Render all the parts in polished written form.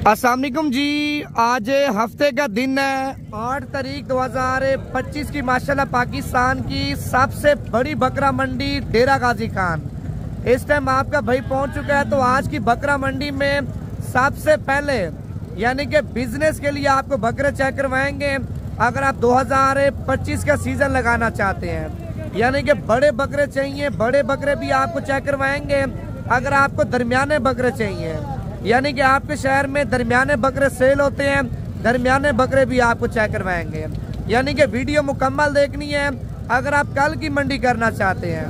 अस्सलाम वालेकुम जी। आज हफ्ते का दिन है 8 तारीख 2025 की। माशाल्लाह पाकिस्तान की सबसे बड़ी बकरा मंडी डेरा गाजी खान। इस टाइम आपका भाई पहुंच चुका है। तो आज की बकरा मंडी में सबसे पहले यानी कि बिजनेस के लिए आपको बकरे चेक करवाएंगे। अगर आप 2025 का सीजन लगाना चाहते हैं यानी कि बड़े बकरे चाहिए, बड़े बकरे भी आपको चेक करवाएंगे। अगर आपको दरमियाने बकरे चाहिए यानी कि आपके शहर में दरमियाने बकरे सेल होते हैं, दरमियाने बकरे भी आपको चेक करवाएंगे। यानी कि वीडियो मुकम्मल देखनी है। अगर आप कल की मंडी करना चाहते हैं,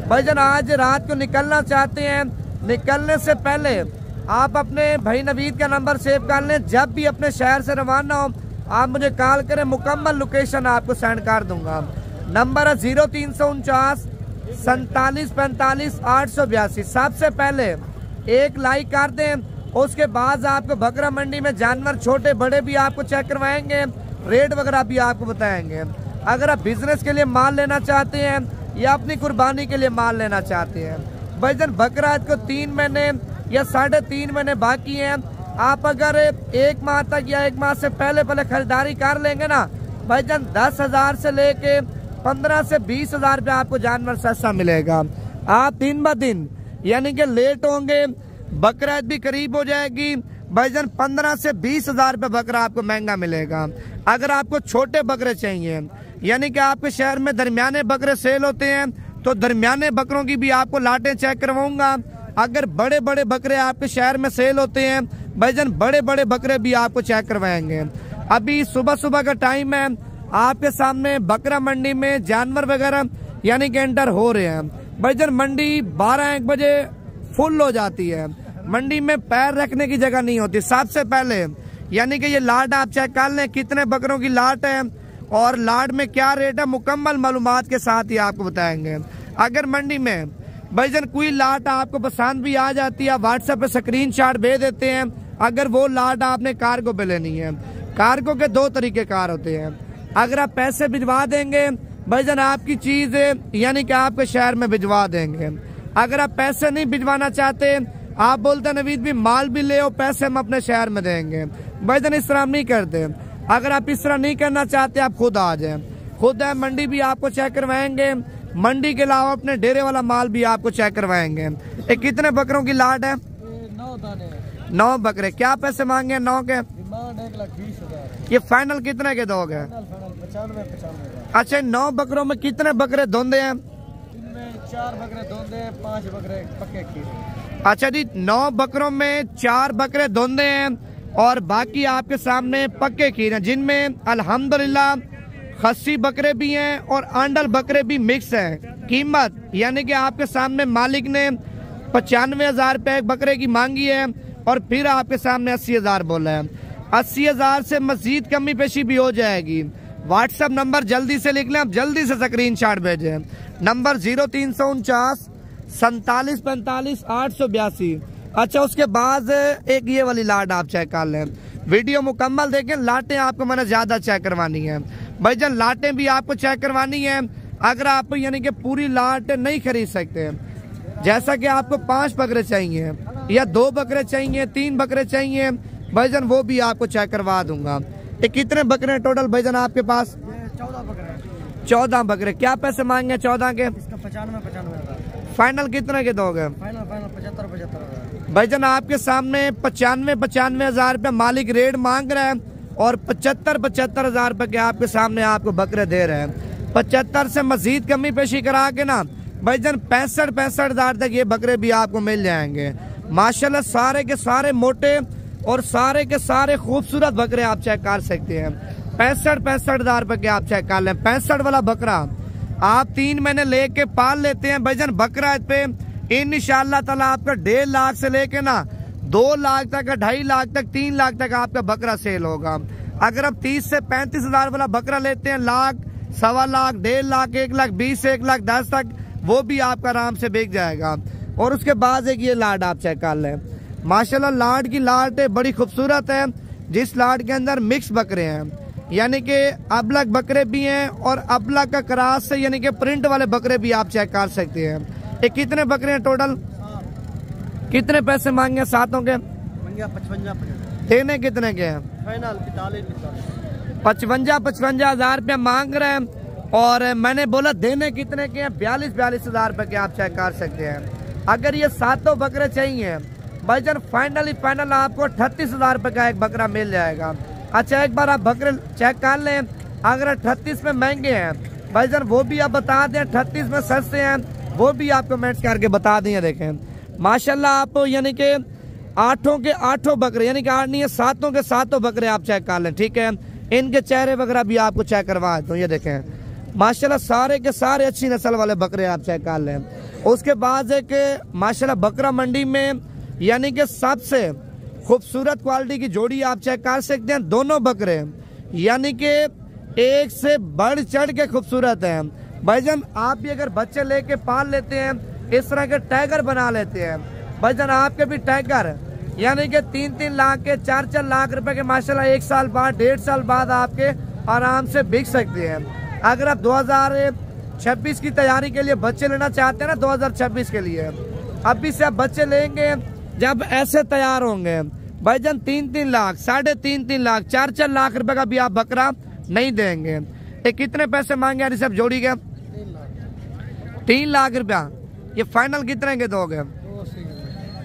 भाईजान आज रात को निकलना चाहते हैं, निकलने से पहले आप अपने भाई नवीद का नंबर सेव कर लें। जब भी अपने शहर से रवाना हो आप मुझे कॉल करें, मुकम्मल लोकेशन आपको सेंड कर दूंगा। नंबर है 0349 47 45 882। सबसे पहले एक लाइक कर दें, उसके बाद आपको बकरा मंडी में जानवर छोटे बड़े भी आपको चेक करवाएंगे, रेट वगैरह भी आपको बताएंगे। अगर आप बिजनेस के लिए माल लेना चाहते हैं या अपनी कुर्बानी के लिए माल लेना चाहते हैं, भाईजान बकरा को 3 महीने या 3.5 महीने बाकी हैं। आप अगर 1 माह तक या 1 माह से पहले खरीदारी कर लेंगे ना भाईजान, 10,000 से लेके 15 से 20,000 रुपये आपको जानवर सस्ता मिलेगा। आप दिन ब दिन यानी कि लेट होंगे, बकरा भी करीब हो जाएगी भाईजान, 15 से 20,000 रुपये बकरा आपको महंगा मिलेगा। अगर आपको छोटे बकरे चाहिए यानी कि आपके शहर में दरमियाने बकरे सेल होते हैं तो दरमियाने बकरों की भी आपको लाटें चेक करवाऊंगा। अगर बड़े बड़े बकरे आपके शहर में सेल होते हैं भाईजान, बड़े बड़े बकरे भी आपको चेक करवाएंगे। अभी सुबह सुबह का टाइम है, आपके सामने बकरा मंडी में जानवर वगैरह यानी कि एंटर हो रहे हैं भाईजान। मंडी 12-1 बजे फुल हो जाती है, मंडी में पैर रखने की जगह नहीं होती। सबसे पहले यानी कि ये लाट आप चेक कर लें, कितने बकरों की लाट है और लाट में क्या रेट है, मुकम्मल मालूमात के साथ ही आपको बताएंगे। अगर मंडी में भाईजान कोई लाट आपको पसंद भी आ जाती है, व्हाट्सएप पे स्क्रीनशॉट भेज देते हैं। अगर वो लाट आपने कार्गो पे लेनी है, कार्गो के 2 तरीके कार होते हैं। अगर आप पैसे भिजवा देंगे भाईजान, आपकी चीज यानी कि आपके शहर में भिजवा देंगे। अगर आप पैसे नहीं भिजवाना चाहते, आप बोलते नवीद भी माल भी ले, पैसे हम अपने शहर में देंगे, भाईजान इस तरह हम नहीं करते। अगर आप इस तरह नहीं करना चाहते, आप खुद आ जाए, खुद है मंडी भी आपको चेक करवाएंगे। मंडी के अलावा अपने डेरे वाला माल भी आपको चेक करवाएंगे। कितने बकरों की लाट है? 9 बकरे। क्या पैसे मांगे 9 के? 1,20,000। ये फाइनल कितने के दोगे? 95। अच्छा, 9 बकरों में कितने बकरे धोंदे हैं? 4 बकरे धोंदे हैं, 5 बकरे पक्के खीर। अच्छा जी, 9 बकरों में 4 बकरे धोंदे हैं और बाकी आपके सामने पक्के खीर हैं, जिनमें अल्हम्दुलिल्लाह खस्सी बकरे भी हैं और आंडल बकरे भी मिक्स हैं। कीमत यानी कि आपके सामने मालिक ने 95,000 रुपये एक बकरे की मांगी है और फिर आपके सामने 80,000 बोला है। 80,000 से मजीद कमी पेशी भी हो जाएगी। व्हाट्सएप नंबर जल्दी से लिख लें, आप जल्दी से स्क्रीनशॉट भेजें। नंबर 0349 47 45 882। अच्छा, उसके बाद एक ये वाली लाट आप चेक कर लें, वीडियो मुकम्मल देखें। लाटें आपको मैंने ज्यादा चेक करवानी है भाईजान, लाटें भी आपको चेक करवानी है। अगर आप यानी कि पूरी लाट नहीं खरीद सकते, जैसा कि आपको 5 बकरे चाहिए या 2 बकरे चाहिए, 3 बकरे चाहिए भाईजान, वो भी आपको चेक करवा दूंगा। ये कितने बकरे हैं टोटल भाईजान आपके पास? 14 बकरे। 14 बकरे। क्या पैसे मांगे 14 के? 95,000। फाइनल कितने के दोगे? फाइनल 75,000 भाईजान। आपके सामने 95,000 रुपये मालिक रेट मांग रहे हैं और 75,000 रुपये के आपके सामने आपको बकरे दे रहे हैं। 75 से मजीद कमी पेशी करा के ना भाईजान 65,000 तक ये बकरे भी आपको मिल जाएंगे। माशाल्लाह सारे के सारे मोटे और सारे के सारे खूबसूरत बकरे आप चेक कर सकते हैं। 65,000 रुपये के आप चेक कर लें। 65 वाला बकरा आप 3 महीने लेके पाल लेते हैं भाईजान, बकरा पे इंशाअल्लाह ताला आपका 1.5 लाख से लेके ना 2 लाख तक, 2.5 लाख तक, 3 लाख तक आपका बकरा सेल होगा। अगर आप 30 से 35,000 वाला बकरा लेते हैं, लाख, 1.25 लाख, 1.5 लाख, 1,20,000, 1,10,000 तक, वो भी आपका आराम से बिक जाएगा। और उसके बाद एक ये लाट आप चेक कर लें, माशाल्लाह लाट की लाट बड़ी खूबसूरत है, जिस लाट के अंदर मिक्स बकरे हैं यानी कि अबलग बकरे भी हैं और अबलग का क्रास से यानी कि प्रिंट वाले बकरे भी आप चेक कर सकते हैं। ये कितने बकरे हैं टोटल? कितने पैसे मांगे सातों के? 55। देने कितने के हैं? फाइनल 55 हज़ार रुपया मांग रहे हैं। और मैंने बोला देने कितने के हैं? 42 हज़ार रुपये के आप चेक कर सकते हैं। अगर ये सातों बकरे चाहिए भाईजान फाइनल आपको 38 हज़ार रुपये का एक बकरा मिल जाएगा। अच्छा एक बार आप बकरे चेक कर लें, अगर 38 में महंगे हैं भाईजान वो भी आप बता दें, 38 में सस्ते हैं वो भी आप कमेंट्स करके बता दें। देखें माशाल्लाह आप यानी कि 8 के 8 बकरे, यानी कि 8 नहीं है 7 के 7 बकरे आप चेक कर लें, ठीक है। इनके चेहरे वगैरह भी आपको चेक करवा दूँ। ये देखें माशाल्लाह सारे के सारे अच्छी नस्ल वाले बकरे आप चेक कर लें। उसके बाद एक माशाल्लाह बकरा मंडी में यानी कि सबसे खूबसूरत क्वालिटी की जोड़ी आप चेक कर सकते हैं। दोनों बकरे यानी कि एक से बढ़ चढ़ के खूबसूरत हैं भाईजान। आप भी अगर बच्चे लेके पाल लेते हैं, इस तरह के टाइगर बना लेते हैं भाईजान, आपके भी टाइगर यानी कि 3-3 लाख के 4-4 लाख रुपए के माशाल्लाह 1 साल बाद 1.5 साल बाद आपके आराम से बिक सकते हैं। अगर आप 2026 की तैयारी के लिए बच्चे लेना चाहते हैं ना, 2026 के लिए अभी से आप बच्चे लेंगे जब ऐसे तैयार होंगे भाईजान 3-3 लाख 3.5 लाख 4-4 लाख रुपए का भी आप बकरा नहीं देंगे। ये कितने पैसे मांगे यार सब जोड़ी के? 3 लाख रुपया। ये फाइनल कितने के दोगे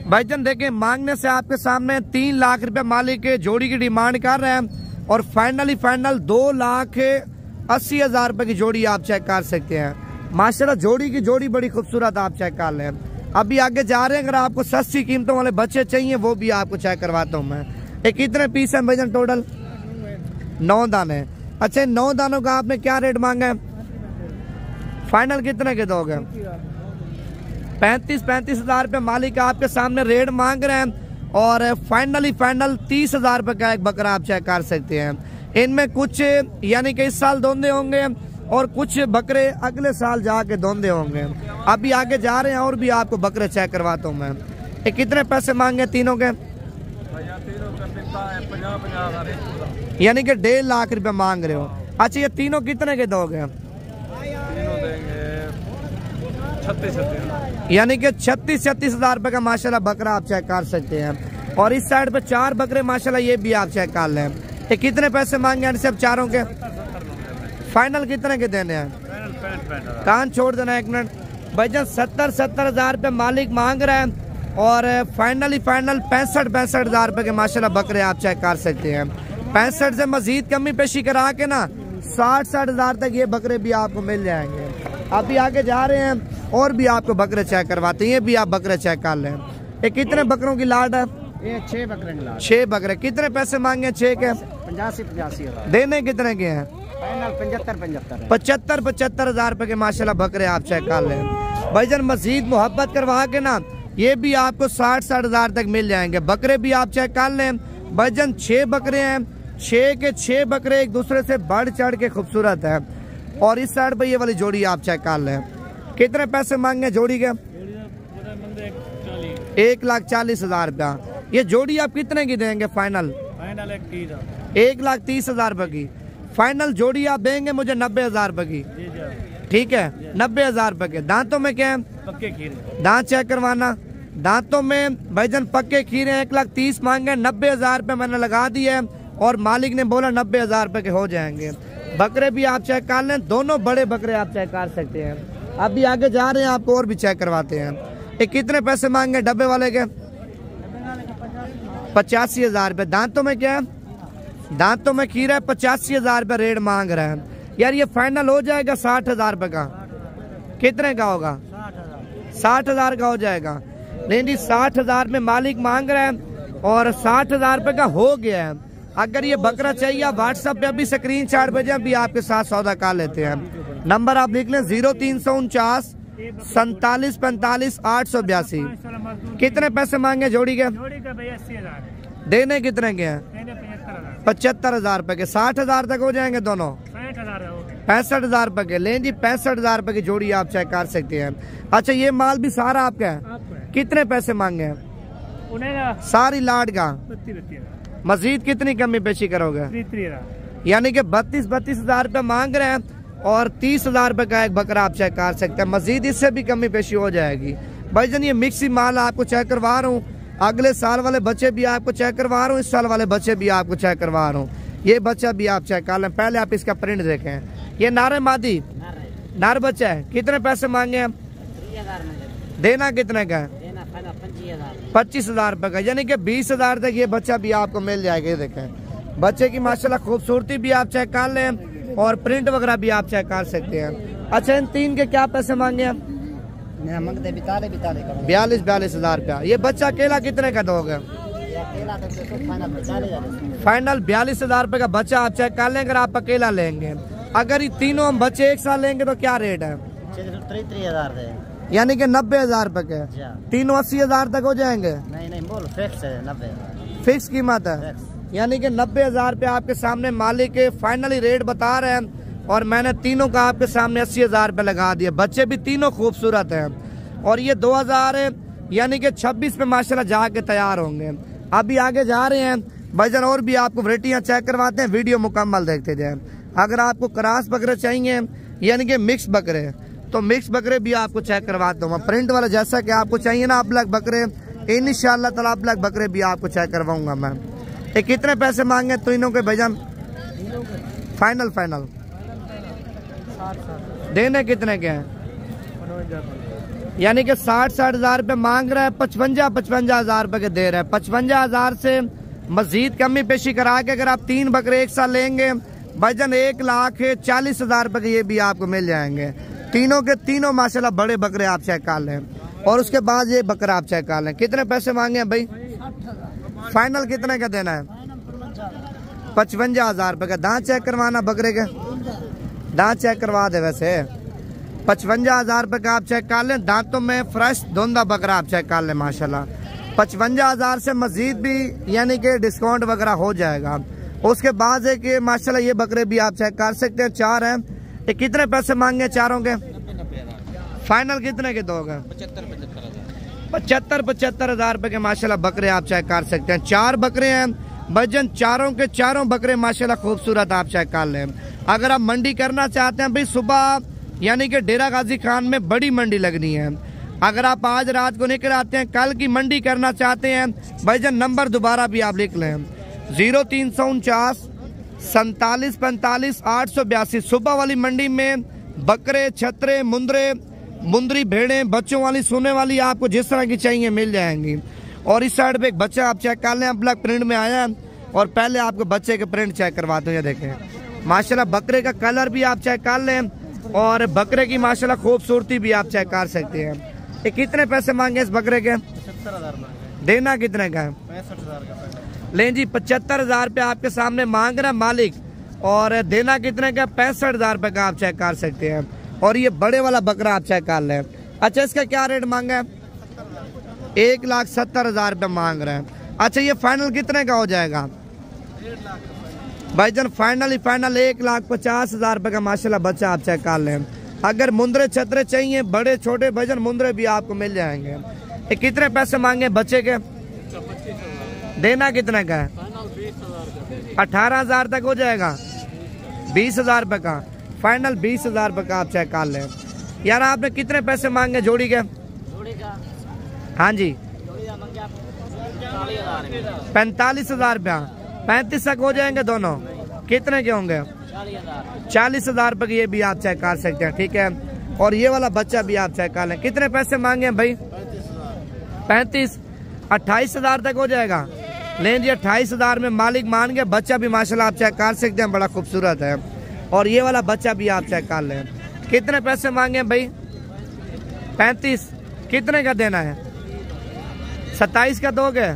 भाईजान? देखें मांगने से आपके सामने 3 लाख रुपया मालिक जोड़ी की डिमांड कर रहे हैं और फाइनल 2,80,000 रुपए की जोड़ी आप चेक कर सकते हैं। माशाल्लाह जोड़ी की जोड़ी बड़ी खूबसूरत आप चेक कर लें। अभी आगे जा रहे हैं, अगर आपको सस्ती कीमतों वाले बच्चे चाहिए वो भी आपको चेक करवाता हूँ मैं। ये कितने पीस हैं भाईजान टोटल? 9 दाने। अच्छा 9 दानों का आपने क्या रेट मांगा है? फाइनल कितने के दोगे? 35 हज़ार रुपये मालिक आपके सामने रेट मांग रहे हैं और फाइनल 30 हज़ार रुपये का एक बकरा आप चेक कर सकते हैं। इनमें कुछ यानी कि इस साल दोंदे होंगे और कुछ बकरे अगले साल जाके दोंदे होंगे। अभी आगे जा रहे हैं और भी आपको बकरे चेक करवाता हूँ मैं। ये कितने पैसे मांगे तीनों के? यानी कि 1.5 लाख रुपए मांग रहे हो। अच्छा ये तीनों कितने के दोगे? 36 यानी कि 36 हज़ार रुपए का माशाल्लाह बकरा आप चेक कर सकते हैं। और इस साइड पे 4 बकरे माशाल्लाह ये भी आप चेक कर लें। ये कितने पैसे मांगे सब चारों के? फाइनल कितने के देने हैं? कान छोड़ देना एक मिनट भाईजान। 70 हज़ार रुपये मालिक मांग रहे हैं और फाइनल 65 हज़ार रुपये के माशाल्लाह बकरे आप चेक कर सकते हैं। 65 से मजीद कमी पेशी करा के ना 60 हज़ार तक ये बकरे भी आपको मिल जाएंगे। अभी आगे जा रहे हैं और भी आपको बकरे चेक करवाते हैं, ये भी आप बकरे चेक कर लें। ये कितने बकरों की लाट है? ये 6 बकरे की लाट। 6 बकरे। कितने पैसे मांगे 6 के? 85 हज़ार। देने कितने के हैं? फाइनल 75 हज़ार रुपए के माशाल्लाह बकरे आप चेक कर लें भाईजान। मजीद मोहब्बत करवा के ना ये भी आपको 60 हज़ार तक मिल जाएंगे। बकरे भी आप चेक कर लें भाईजान। 6 बकरे हैं, 6 के 6 बकरे एक दूसरे से बढ़ चढ़ के खूबसूरत है। और इस साइड पे ये वाली जोड़ी आप चेक कर लें। कितने पैसे मांगे जोड़ी के? 1,40,000 रुपया। ये जोड़ी आप कितने की देंगे फाइनल? 1,30,000 रुपए की फाइनल जोड़ी आप देंगे मुझे 90,000 रुपए की, ठीक है 90,000 रुपए के। दांतों में क्या है? पक्के खीरे। दांत चेक करवाना। दांतों में भाईजान पक्के खीरे 1,30,000 मांगे, 90,000 रुपए मैंने लगा दिए और मालिक ने बोला 90,000 रुपए के हो जाएंगे। बकरे भी आप चेक कर लें, दोनों बड़े बकरे आप चेक कर सकते हैं। अभी आगे जा रहे हैं आपको और भी चेक करवाते हैं। ये कितने पैसे मांगे डब्बे वाले के? 85,000 रुपए। दांतों में क्या है? दांतों में खीरा 85,000 रुपए रेट मांग रहे हैं। यार ये फाइनल हो जाएगा 60,000 रुपए का। कितने का होगा? 60,000 का हो जाएगा। नहीं जी 60,000 में मालिक मांग रहे हैं और 60,000 रुपए का हो गया है। अगर ये बकरा चाहिए व्हाट्सएप पे अभी स्क्रीनशॉट भेजें, अभी आपके साथ सौदा कर लेते हैं। नंबर आप लिख लें 0349 47 45 882। कितने पैसे मांगे जोड़ी के? भैया 80,000। देने कितने के हैं? 75,000 रुपए के। 60,000 तक हो जाएंगे दोनों? 65,000 रुपए के। लें जी 65,000 रुपए की जोड़ी आप चेक कर सकते हैं। अच्छा ये माल भी सारा आपका है? कितने पैसे मांगे हैं? सारी लाट का? मजीद कितनी कमी पेशी करोगे? यानी कि 32,000 रुपए मांग रहे हैं और 30,000 रुपए का एक बकरा आप चेक कर सकते हैं। मजीद इससे भी कमी पेशी हो जाएगी। भाईजान ये मिक्सी माल आपको चेक करवा रहा हूँ। अगले साल वाले बच्चे भी आपको चेक करवा रहा हूँ, इस साल वाले बच्चे भी आपको चेक करवा रहा हूँ। ये बच्चा भी आप चेक कर लें। पहले आप इसका प्रिंट देखें। ये नारे मादी नार बच्चा है। कितने पैसे मांगे हम? देना कितने का है? 25,000 रुपए का, यानी कि 20,000 तक ये बच्चा भी आपको मिल जाएगा। ये देखें बच्चे की माशाल्लाह खूबसूरती भी आप चेक कर लें और प्रिंट वगैरह भी आप चेक कर सकते हैं। अच्छा, इन तीन के क्या पैसे मांगे हम? 42,000 रुपया। ये बच्चा अकेला कितने का दोगे? फाइनल 42,000 रुपए का बच्चा आप चेक कर लें अगर आप अकेला लेंगे। अगर ये तीनों हम बच्चे एक साथ लेंगे तो क्या रेट है? 33,000 यानी कि 90,000 रुपए के। तीनों 80,000 तक हो जाएंगे? नहीं बोल, फिक्स है 90,000 फिक्स कीमत है। यानी कि 90,000 रुपये आपके सामने मालिक के फाइनली रेट बता रहे हैं और मैंने तीनों का आपके सामने 80,000 रुपये लगा दिए। बच्चे भी तीनों खूबसूरत हैं और ये 2000 यानी कि 26 में माशाल्लाह जाके तैयार होंगे। अभी आगे जा रहे हैं भाईजान और भी आपको वैरायटियाँ चेक करवाते हैं। वीडियो मुकम्मल देखते जाएं। अगर आपको क्रॉस बकरे चाहिए यानी कि मिक्स बकरे, तो मिक्स बकरे भी आपको चेक करवाता हूँ। प्रिंट वाला जैसा कि आपको चाहिए ना अबलग बकरे, इंशाअल्लाह ताला अबलग बकरे भी आपको चेक करवाऊंगा मैं। ये कितने पैसे मांगे तीनों के भाईजान? फाइनल देने कितने के हैं? यानी कि 60,000 रुपये मांग रहा है, 55,000 रुपये के दे रहा है। 55,000 से मजीद कमी पेशी करा के अगर आप 3 बकरे एक साथ लेंगे भाईजान 1,40,000 रुपये के ये भी आपको मिल जाएंगे। तीनों के तीनों माशाल्लाह बड़े बकरे आप चेक कर लें और उसके बाद ये बकरा आप चेक कर लें। कितने पैसे मांगे हैं भाई? फाइनल कितने का देना है? 55,000 रुपये का। दांत चेक करवाना बकरे के? दांत चेक करवा दे। वैसे 55,000 रुपये का आप चेक कर लें। दांतों में फ्रेश धुंधा बकरा आप चेक कर लें माशाल्लाह। 55,000 से मजीद भी यानी कि डिस्काउंट वगैरह हो जाएगा। उसके बाद है कि माशाल्लाह ये बकरे भी आप चेक कर सकते हैं। 4 हैं। ये कितने पैसे मांगे चारों के? फाइनल कितने के दोगे? 75,000 रुपए के माशाल्लाह बकरे आप चेक कर सकते हैं। 4 बकरे हैं भाईजान, चारों के चारों बकरे माशाल्लाह खूबसूरत आप चेक कर लें। अगर आप मंडी करना चाहते हैं भाई सुबह यानी कि डेरा गाजी खान में बड़ी मंडी लगनी है। अगर आप आज रात को निकल आते हैं, कल की मंडी करना चाहते हैं भाईजान, नंबर दोबारा भी आप लिख लें 0349 47 45 882। सुबह वाली मंडी में बकरे, छतरे, मुंदरी भेड़ें, बच्चों वाली, सोने वाली आपको जिस तरह की चाहिए मिल जाएंगी। और इस साइड पे एक बच्चा आप चेक कर लें, ब्लैक प्रिंट में आया है। और पहले आपको बच्चे के प्रिंट चेक करवाते हैं। ये देखें माशाल्लाह बकरे का कलर भी आप चेक कर लें और बकरे की माशाल्लाह खूबसूरती भी आप चेक कर सकते हैं। ये कितने पैसे मांगे इस बकरे के? 75,000 देना कितने का है? 65,000 का। लें जी 75,000 रुपये आपके सामने मांग रहा मालिक और देना कितने का? 65,000 रुपये का आप चेक कर सकते हैं। और ये बड़े वाला बकरा आप चेक कर लें। अच्छा, इसका क्या रेट मांगा है? 1,70,000 रुपये मांग रहे हैं। अच्छा, ये फाइनल कितने का हो जाएगा भाईजान? फाइनल 1,50,000 रुपये का माशाल्लाह बच्चा आप चेक कर लें। अगर मुंदरे छतरे चाहिए बड़े छोटे भाईजान, मुंदरे भी आपको मिल जाएंगे। ये कितने पैसे मांगे बच्चे के? देना कितने का है? 18,000 तक हो जाएगा। 20,000 रुपये का फाइनल, 20,000 रुपये का आप चेक कर लें। यार आपने कितने पैसे मांगे जोड़ी के? हाँ जी 45,000 रुपया। 35 तक हो जाएंगे दोनों। कितने के होंगे? 40,000 रुपये के ये भी आप चेक कर सकते हैं। ठीक है, और ये वाला बच्चा भी आप चेक कर लें। कितने पैसे मांगे भाई? 35। 28,000 तक हो जाएगा। लें जी 28,000 में मालिक मान गए। बच्चा भी माशाल्लाह आप चेक कर सकते हैं, बड़ा खूबसूरत है। और ये वाला बच्चा भी आप चेक कर लें। कितने पैसे मांगे भाई? 35। कितने का देना है? 27 का दोगे?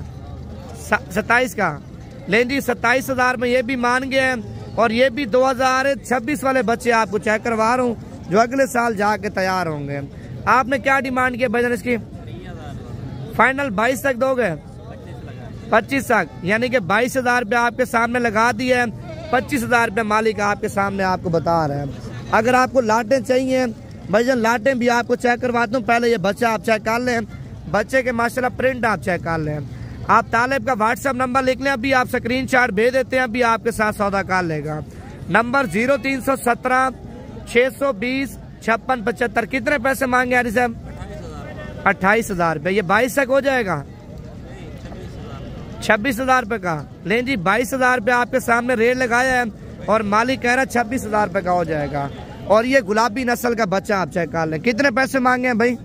27 का। लें जी 27,000 में ये भी मान गए हैं। और ये भी 2026 वाले बच्चे आपको चेक करवा रहा हूँ जो अगले साल जाके तैयार होंगे। आपने क्या डिमांड किया भाईजान इसकी? फाइनल 22 तक दोगे? 25 तक, यानी कि 22,000 रुपये आपके सामने लगा दिए हैं। 25,000 रुपये मालिक आपके सामने आपको बता रहे हैं। अगर आपको लाटें चाहिए भाईजान, लाटें भी आपको चेक करवाता हूँ। पहले ये बच्चा आप चेक कर लें। बच्चे के माशाल्लाह प्रिंट आप चेक कर लें। आप तालिब का व्हाट्सएप नंबर लिख लें, अभी आप स्क्रीनशॉट भेज देते हैं, अभी आपके साथ सौदा कर लेगा। नंबर 0317 620 56 75। कितने पैसे मांगे यार साहब? 28,000 रुपये। ये 22 तक हो जाएगा। 26,000 रुपये का। लें जी 22,000 रुपये आपके सामने रेट लगाया है और मालिक कह रहा है 26,000 रुपये का हो जाएगा। और ये गुलाबी नस्ल का बच्चा आप चेक कर लें। कितने पैसे मांगे हैं भाई?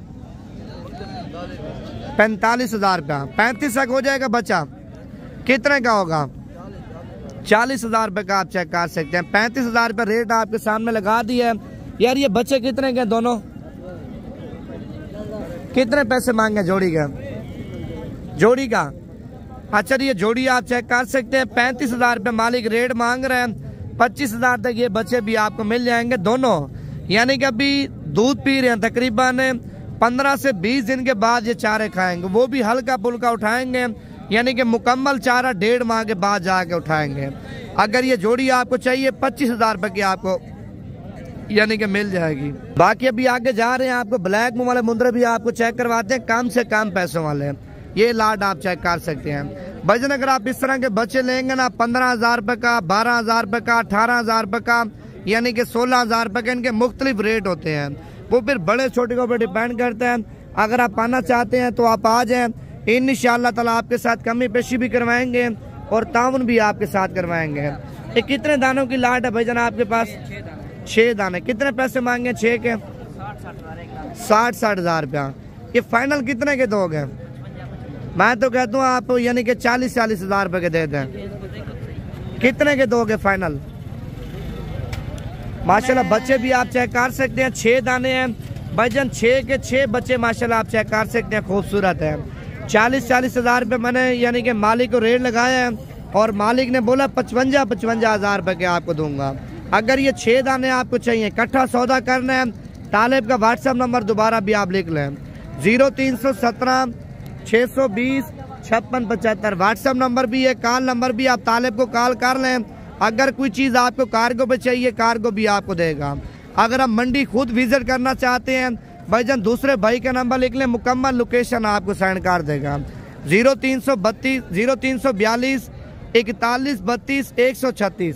45,000 रुपया। 35 तक हो जाएगा बच्चा। कितने का होगा? 40,000 रुपये का आप चेक कर सकते हैं। 35,000 रुपये रेट आपके सामने लगा दिया है। यार ये बच्चे कितने के दोनों? कितने पैसे मांगे जोड़ी का? जोड़ी का अच्छा ये जोड़ी आप चेक कर सकते हैं। 35,000 रुपये मालिक रेट मांग रहे हैं। 25,000 तक ये बच्चे भी आपको मिल जाएंगे दोनों। यानी कि अभी दूध पी रहे हैं, तकरीबन 15 से 20 दिन के बाद ये चारे खाएंगे, वो भी हल्का फुल्का उठाएंगे। यानी कि मुकम्मल चारा 1.5 माह के बाद जाके उठाएंगे। अगर ये जोड़ी आपको चाहिए 25,000 रुपये की आपको यानी कि मिल जाएगी। बाकी अभी आगे जा रहे हैं, आपको ब्लैक मुंह वाले मुंदरे भी आपको चेक करवाते हैं, कम से कम पैसों वाले। ये लाड आप चेक कर सकते हैं। भजन अगर आप इस तरह के बच्चे लेंगे ना 15,000 रुपये का, 12,000 रुपये का, 18,000 रुपये का, यानी कि 16,000 रुपये के इनके मुख्तलिफ रेट होते हैं। वो फिर बड़े छोटे के ऊपर डिपेंड करता है। अगर आप आना चाहते हैं तो आप आ जाएं, इंशाअल्लाह ताला आपके साथ कमी पेशी भी करवाएंगे और ताउन भी आपके साथ करवाएंगे। ये कितने दानों की लाट है भाईजान आपके पास? 6 दाने। कितने पैसे मांगे 6 के? 60-60 हज़ार रुपया। ये फाइनल कितने के दोगे? मैं तो कहता हूँ आप यानी कि 40-40 हज़ार रुपये के दे दें। कितने के दोगे फाइनल? माशाल्लाह बच्चे भी आप चेक कर सकते हैं। 6 दाने हैं भाईजान, 6 के 6 बच्चे माशाल्लाह आप चेक कर सकते हैं, खूबसूरत है। 40-40 हज़ार रुपये मैंने यानी कि मालिक को रेट लगाया है और मालिक ने बोला 55-55 हज़ार रुपये के आपको दूंगा। अगर ये 6 दाने आपको चाहिए, इकट्ठा सौदा करना है, तालिब का व्हाट्सएप नंबर दोबारा भी आप लिख लें, 0317 620 5675 व्हाट्सएप नंबर भी है, कॉल नंबर भी। आप तालिब को कॉल कर लें। अगर कोई चीज़ आपको कार्गो पे चाहिए, कार्गो भी आपको देगा। अगर आप मंडी खुद विजिट करना चाहते हैं भाईजान, दूसरे भाई का नंबर लिख लें, मुकम्मल लोकेशन आपको सेंड कर देगा। 0342 41 32 136।